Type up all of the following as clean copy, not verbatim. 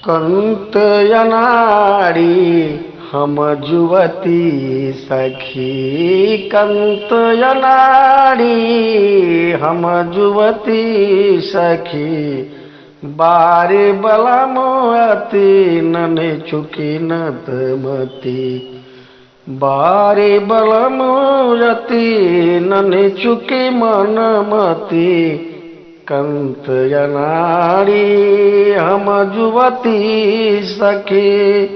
कंत अनाड़ी हम जुवती सखी, कंत अनाड़ी हम जुवती सखी। बारे बलमती नने चुकी नतमती, बारे बलमती नने चुकी मनमती। कंत अनाड़ी हम जुवती सखी।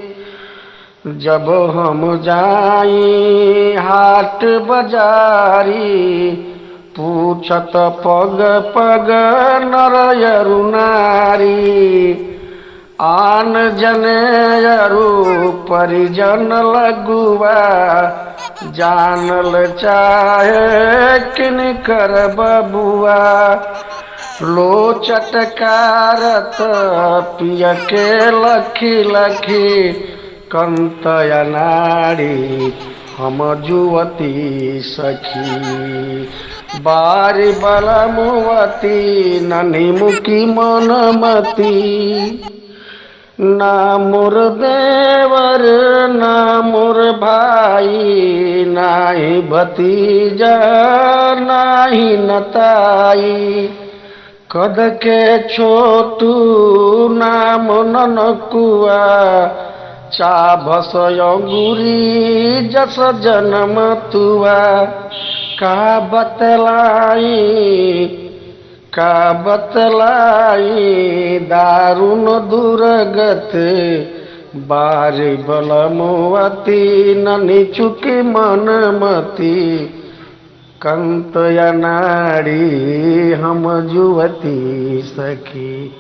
जब हम जाई हाट बाजारी, पूछत पग पग नरयरु नारी। आन जनेयरु परिजन लगुआ, जानल चाहे किनकर बबुआ। लो चटकारत पिय के लखी लखी, कंत अनाड़ी हम जुवती सखी। बारी बलमुवती ननी मुखी मनमती। ना मोर देवर ना मोर भाई, नाही भतीजा नाही नताई। कद के छोटू नाम ननकुआ, चाभस अंगुरी जस जन्म तुआ। का बतलाई दारुण दुर्गत, बारी बलमुवती ननी चुकी मनमती। कंत अनाड़ी हम जुवती सखी।